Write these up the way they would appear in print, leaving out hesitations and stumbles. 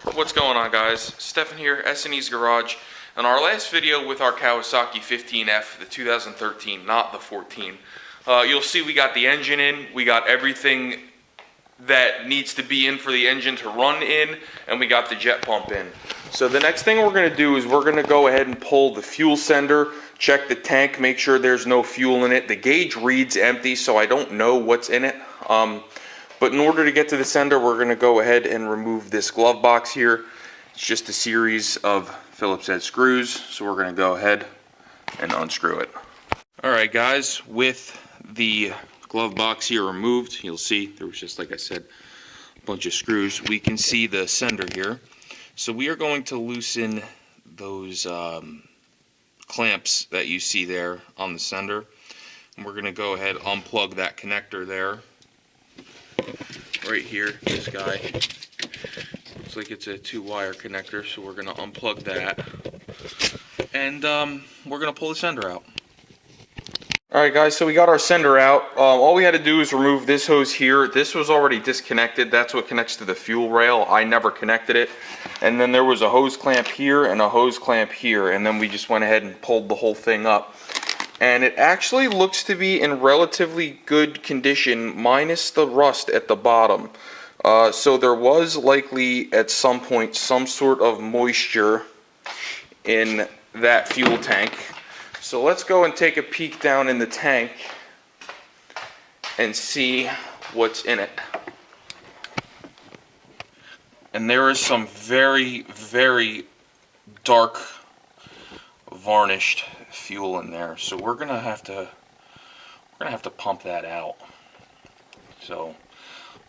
What's going on, guys? Stefan here, S&E's Garage. In our last video with our Kawasaki 15F, the 2013, not the 14, you'll see we got the engine in, we got everything that needs to be in for the engine to run in, and we got the jet pump in. So the next thing we're going to do is we're going to go ahead and pull the fuel sender, check the tank, make sure there's no fuel in it. The gauge reads empty, so I don't know what's in it. But in order to get to the sender, we're going to go ahead and remove this glove box here. It's just a series of Phillips head screws, so we're going to go ahead and unscrew it. Alright guys, with the glove box here removed, you'll see there was just, like I said, a bunch of screws. We can see the sender here. So we are going to loosen those clamps that you see there on the sender. And we're going to go ahead and unplug that connector there. Right here, this guy. Looks like it's a 2-wire connector, so we're going to unplug that. And we're going to pull the sender out. Alright guys, so we got our sender out. All we had to do is remove this hose here. This was already disconnected. That's what connects to the fuel rail. I never connected it. And then there was a hose clamp here and a hose clamp here. And then we just went ahead and pulled the whole thing up. And it actually looks to be in relatively good condition, minus the rust at the bottom. So there was likely at some point some sort of moisture in that fuel tank. So let's go and take a peek down in the tank and see what's in it. And there is some very, very dark varnished fuel in there, so we're gonna have to pump that out. So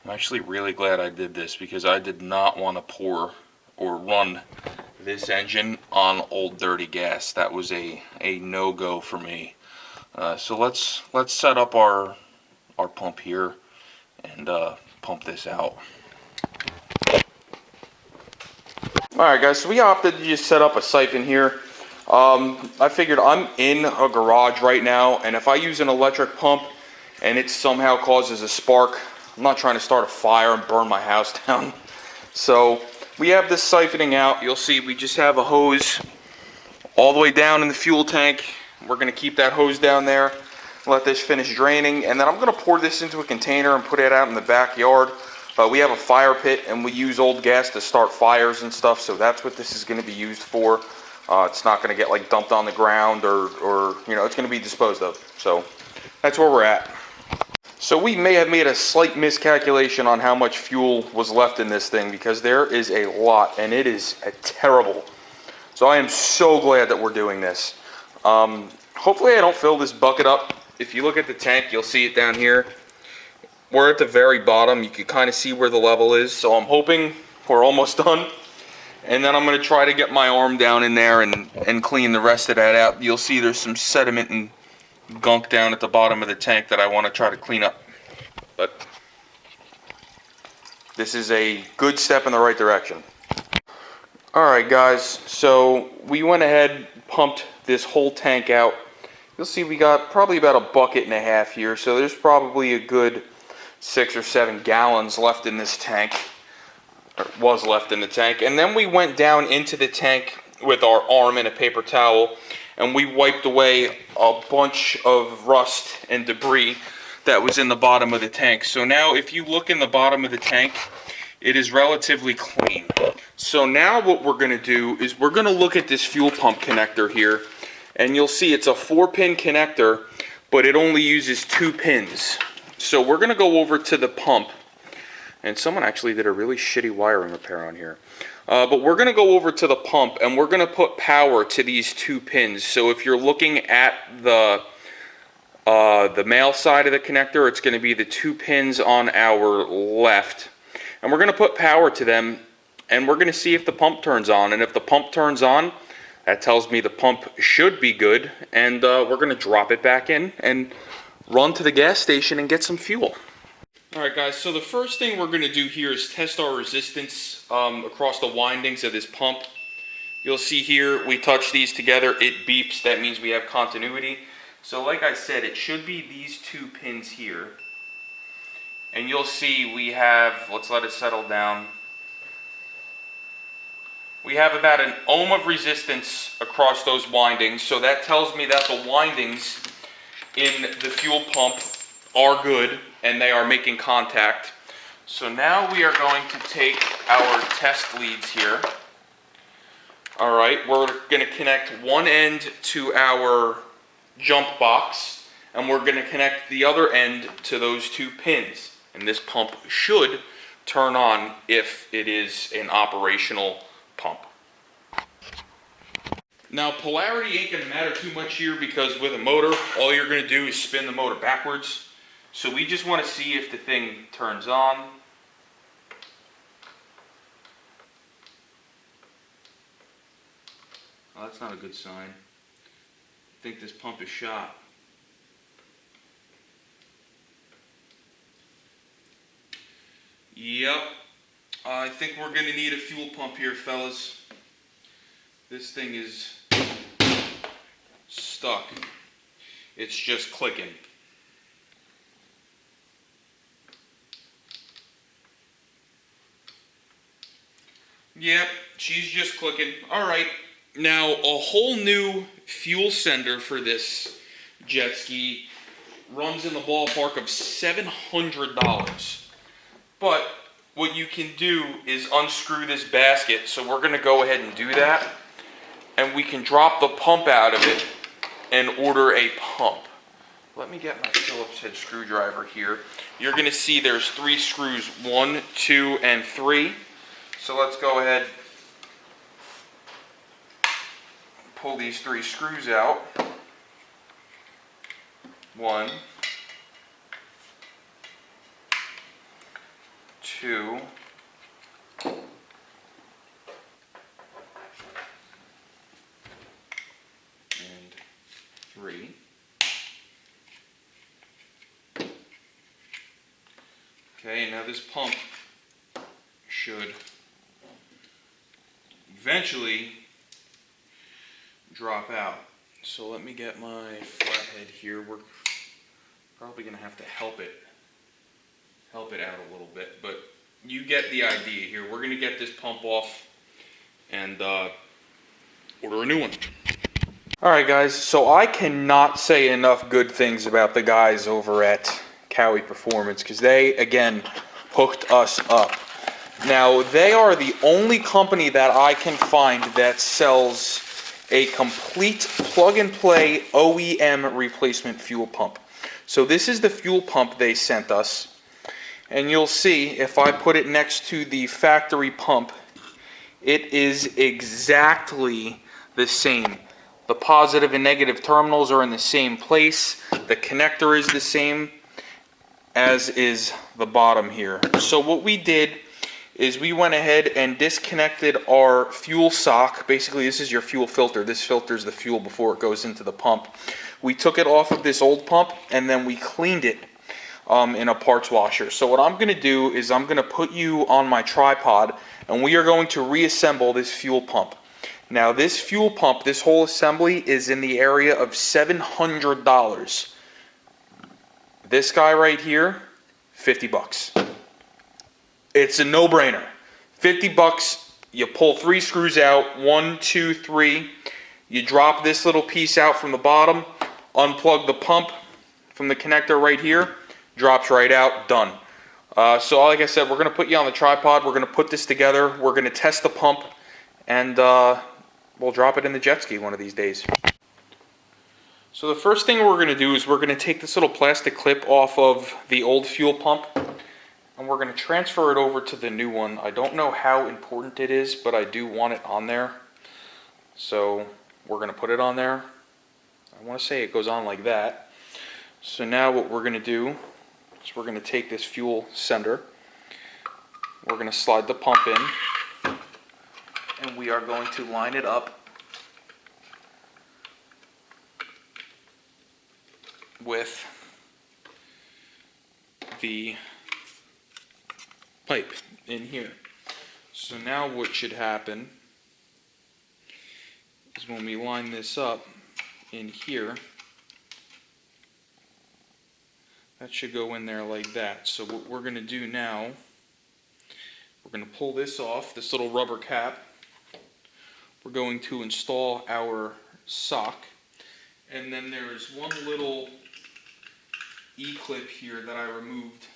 I'm actually really glad I did this, because I did not want to pour or run this engine on old dirty gas. That was a no-go for me. So let's set up our pump here and pump this out. Alright guys, so we opted to just set up a siphon here. I figured I'm in a garage right now, and if I use an electric pump and it somehow causes a spark, I'm not trying to start a fire and burn my house down. So we have this siphoning out. You'll see we just have a hose all the way down in the fuel tank. We're going to keep that hose down there, let this finish draining, and then I'm going to pour this into a container and put it out in the backyard. We have a fire pit, and we use old gas to start fires and stuff, so that's what this is going to be used for. It's not going to get like dumped on the ground or you know, it's going to be disposed of. So that's where we're at. So we may have made a slight miscalculation on how much fuel was left in this thing, because there is a lot, and it is terrible. So I am so glad that we're doing this. Hopefully I don't fill this bucket up. If you look at the tank, you'll see it down here. We're at the very bottom. You can kind of see where the level is. So I'm hoping we're almost done. And then I'm going to try to get my arm down in there and clean the rest of that out. You'll see there's some sediment and gunk down at the bottom of the tank that I want to try to clean up. But this is a good step in the right direction. Alright guys, so we went ahead, pumped this whole tank out. You'll see we got probably about a bucket and a half here, so there's probably a good 6 or 7 gallons left in this tank. Or was left in the tank. And then we went down into the tank with our arm in a paper towel, and we wiped away a bunch of rust and debris that was in the bottom of the tank. So now if you look in the bottom of the tank, it is relatively clean. So now what we're going to do is we're going to look at this fuel pump connector here, and you'll see it's a 4-pin connector, but it only uses 2 pins. So we're going to go over to the pump. And someone actually did a really shitty wiring repair on here. But we're going to go over to the pump, and we're going to put power to these 2 pins. So if you're looking at the male side of the connector, it's going to be the 2 pins on our left. And we're going to put power to them, and we're going to see if the pump turns on. And if the pump turns on, that tells me the pump should be good. And we're going to drop it back in and run to the gas station and get some fuel. Alright guys, so the first thing we're going to do here is test our resistance across the windings of this pump. You'll see here, we touch these together, it beeps, that means we have continuity. So like I said, it should be these 2 pins here. And you'll see we have, let's let it settle down. We have about an ohm of resistance across those windings, so that tells me that the windings in the fuel pump are good and they are making contact. So now we are going to take our test leads here. All right, we're going to connect one end to our jump box, and we're going to connect the other end to those two pins. And this pump should turn on if it is an operational pump. Now, polarity ain't going to matter too much here because with a motor, all you're going to do is spin the motor backwards. So we just want to see if the thing turns on. Well, that's not a good sign. I think this pump is shot. Yep. I think we're going to need a fuel pump here, fellas. This thing is stuck. It's just clicking. Yep, she's just clicking. All right. Now, a whole new fuel sender for this jet ski runs in the ballpark of $700. But what you can do is unscrew this basket. So we're going to go ahead and do that. And we can drop the pump out of it and order a pump. Let me get my Phillips head screwdriver here. You're going to see there's 3 screws, 1, 2, and 3. So let's go ahead, pull these 3 screws out. 1, 2, and 3. Okay, now this pump should eventually drop out. So let me get my flathead here. We're probably going to have to help it out a little bit, but you get the idea here. We're going to get this pump off and order a new one. Alright guys, so I cannot say enough good things about the guys over at Cowie Performance because they, again, hooked us up. Now, they are the only company that I can find that sells a complete plug-and-play OEM replacement fuel pump. So this is the fuel pump they sent us. And you'll see, if I put it next to the factory pump, it is exactly the same. The positive and negative terminals are in the same place. The connector is the same, as is the bottom here. So what we did is we went ahead and disconnected our fuel sock. Basically, this is your fuel filter. This filters the fuel before it goes into the pump. We took it off of this old pump and then we cleaned it in a parts washer. So what I'm going to do is I'm going to put you on my tripod and we are going to reassemble this fuel pump. Now this fuel pump, this whole assembly is in the area of $700. This guy right here, 50 bucks. It's a no-brainer. 50 bucks, you pull 3 screws out, 1, 2, 3. You drop this little piece out from the bottom, unplug the pump from the connector right here, drops right out, done. So like I said, we're going to put you on the tripod, we're going to put this together, we're going to test the pump, and we'll drop it in the jet ski one of these days. So the first thing we're going to do is we're going to take this little plastic clip off of the old fuel pump and we're going to transfer it over to the new one. I don't know how important it is, but I do want it on there. So we're going to put it on there. I want to say it goes on like that. So now what we're going to do is we're going to take this fuel sender. We're going to slide the pump in and we are going to line it up with the pipe in here. So now what should happen is when we line this up in here, that should go in there like that. So what we're going to do now, we're going to pull this off, this little rubber cap, we're going to install our sock. And then there's one little E-clip here that I removed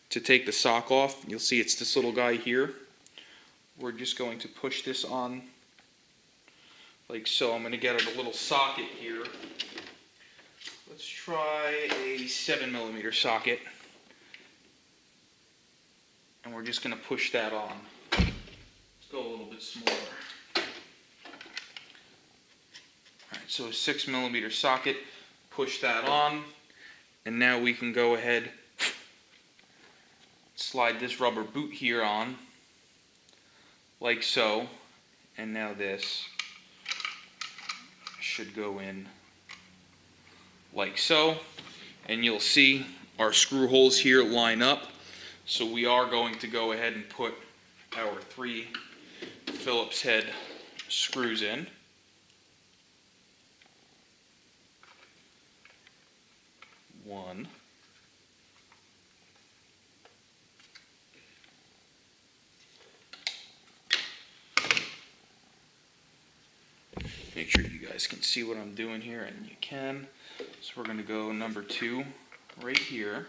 to take the sock off. You'll see it's this little guy here. We're just going to push this on like so. I'm going to get a little socket here. Let's try a 7mm socket. And we're just going to push that on. Let's go a little bit smaller. Alright, so a 6mm socket, push that on, and now we can go ahead, slide this rubber boot here on, like so, and now this should go in like so, and you'll see our screw holes here line up. So we are going to go ahead and put our 3 Phillips head screws in. One. Make sure you guys can see what I'm doing here, and you can. So we're going to go number 2 right here.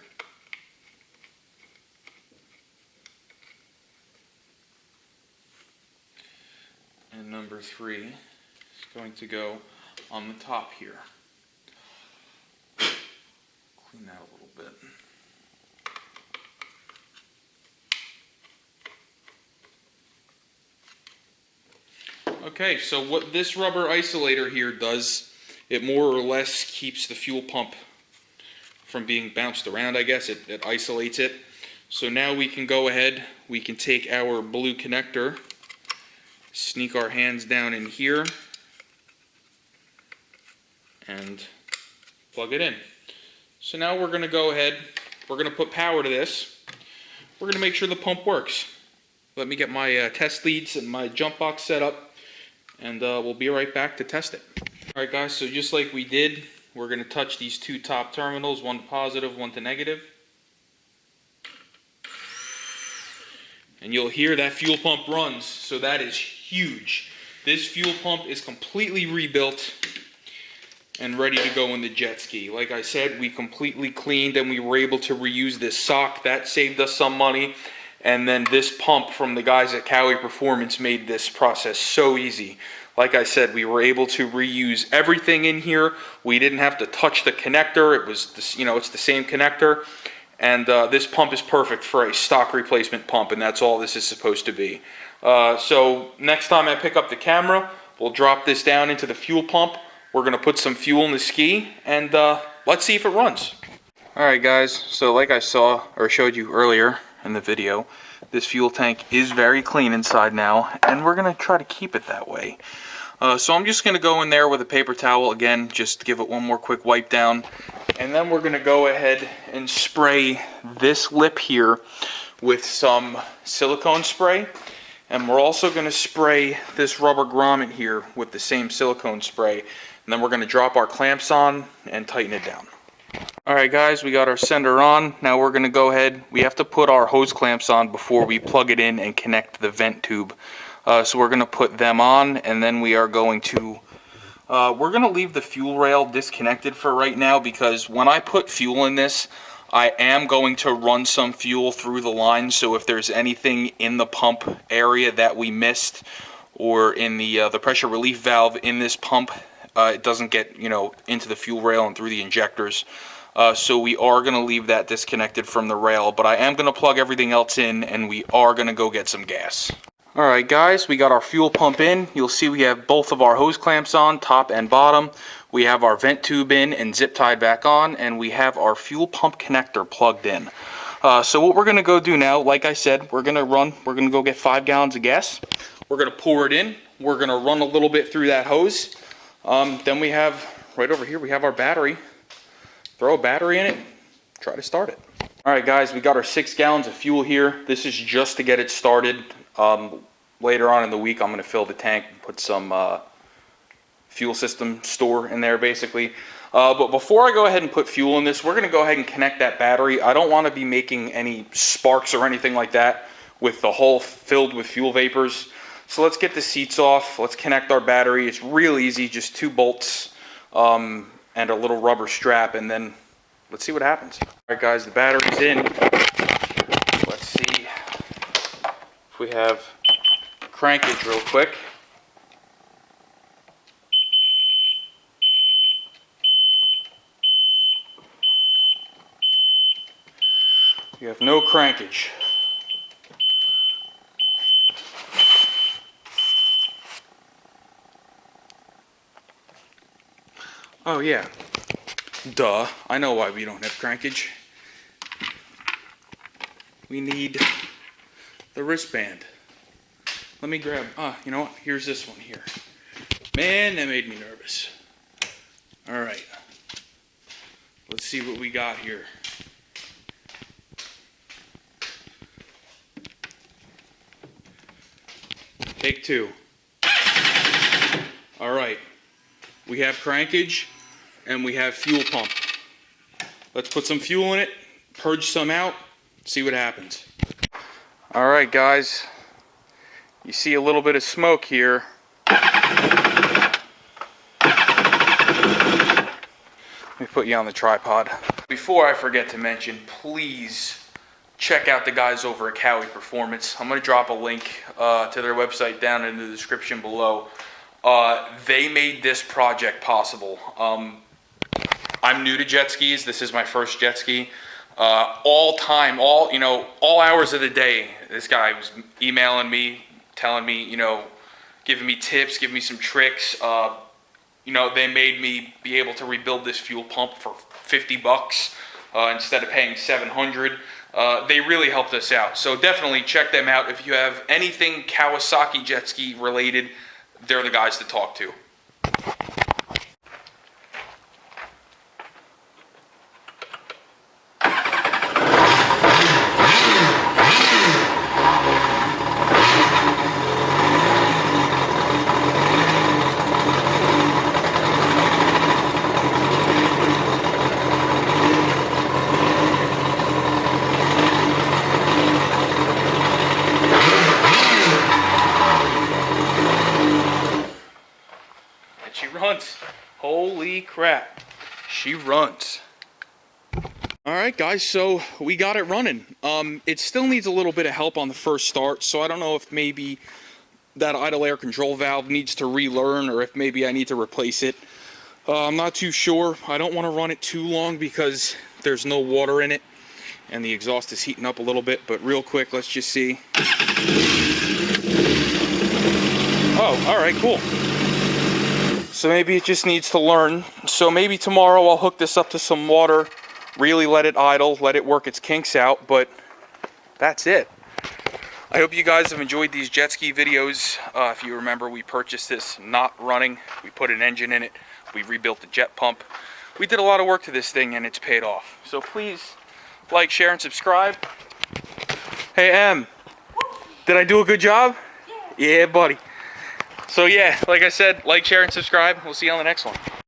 And number 3 is going to go on the top here. Clean that a little bit. Okay, so what this rubber isolator here does, it more or less keeps the fuel pump from being bounced around, I guess. It isolates it. So now we can go ahead, we can take our blue connector, sneak our hands down in here, and plug it in. So now we're going to go ahead, we're going to put power to this. We're going to make sure the pump works. Let me get my test leads and my jump box set up, and we'll be right back to test it. Alright guys, so just like we did, we're going to touch these 2 top terminals, one to positive, one to negative. And you'll hear that fuel pump runs, so that is huge. This fuel pump is completely rebuilt and ready to go in the jet ski. Like I said, we completely cleaned and we were able to reuse this sock. That saved us some money. And then this pump from the guys at Cowie Performance made this process so easy. Like I said, we were able to reuse everything in here. We didn't have to touch the connector. It was, this, it's the same connector. And this pump is perfect for a stock replacement pump, and that's all this is supposed to be. So next time I pick up the camera, we'll drop this down into the fuel pump. We're going to put some fuel in the ski, and let's see if it runs. Alright guys, so like I showed you earlier in the video, this fuel tank is very clean inside now, and we're going to try to keep it that way. So I'm just going to go in there with a paper towel again, just to give it one more quick wipe down. And then we're going to go ahead and spray this lip here with some silicone spray. And we're also going to spray this rubber grommet here with the same silicone spray. And then we're going to drop our clamps on and tighten it down. Alright guys, we got our sender on. Now we're going to go ahead, we have to put our hose clamps on before we plug it in and connect the vent tube. So we're going to put them on, and then we are going to we're going to leave the fuel rail disconnected for right now, because when I put fuel in this, I am going to run some fuel through the line. So if there's anything in the pump area that we missed, or in the pressure relief valve in this pump, it doesn't get into the fuel rail and through the injectors. So we are going to leave that disconnected from the rail, but I am going to plug everything else in, and we are going to go get some gas. Alright guys, we got our fuel pump in. You'll see we have both of our hose clamps on, top and bottom. We have our vent tube in and zip tied back on, and we have our fuel pump connector plugged in. So what we're going to go do now, like I said, we're going to go get 5 gallons of gas. We're going to pour it in. We're going to run a little bit through that hose. Then we have, right over here, we have our battery. Throw a battery in it, try to start it. Alright guys, we got our 6 gallons of fuel here. This is just to get it started. Later on in the week, I'm going to fill the tank and put some fuel system store in there, basically. But before I go ahead and put fuel in this, we're going to go ahead and connect that battery. I don't want to be making any sparks or anything like that with the hull filled with fuel vapors. So let's get the seats off. Let's connect our battery. It's real easy, just 2 bolts and a little rubber strap, and then let's see what happens. All right, guys, the battery's in. Let's see if we have crankage real quick. We have no crankage. Oh yeah, duh, I know why we don't have crankage. We need the wristband. Let me grab, you know what, here's this one here. Man, that made me nervous. Alright, let's see what we got here. Take 2. Alright, we have crankage and we have fuel pump. Let's put some fuel in it, purge some out, see what happens. Alright guys, you see a little bit of smoke here. Let me put you on the tripod. Before I forget to mention, please check out the guys over at Cowie Performance. I'm going to drop a link to their website down in the description below. They made this project possible. I'm new to jet skis. This is my first jet ski. All hours of the day, this guy was emailing me, telling me, giving me tips, giving me some tricks. They made me be able to rebuild this fuel pump for $50 instead of paying $700. They really helped us out. So definitely check them out. If you have anything Kawasaki jet ski related, they're the guys to talk to. She runs. Holy crap. She runs. Alright guys, so we got it running. It still needs a little bit of help on the first start, so I don't know if maybe that idle air control valve needs to relearn or if maybe I need to replace it. I'm not too sure. I don't want to run it too long because there's no water in it and the exhaust is heating up a little bit, but real quick, let's just see. Oh, alright, cool. So maybe it just needs to learn. So maybe tomorrow I'll hook this up to some water, really let it idle, let it work its kinks out, but that's it. I hope you guys have enjoyed these jet ski videos. If you remember, we purchased this not running. We put an engine in it. We rebuilt the jet pump. We did a lot of work to this thing and it's paid off. So please like, share, and subscribe. Hey, Em, did I do a good job? Yeah, buddy. So yeah, like I said, like, share, and subscribe. We'll see you on the next one.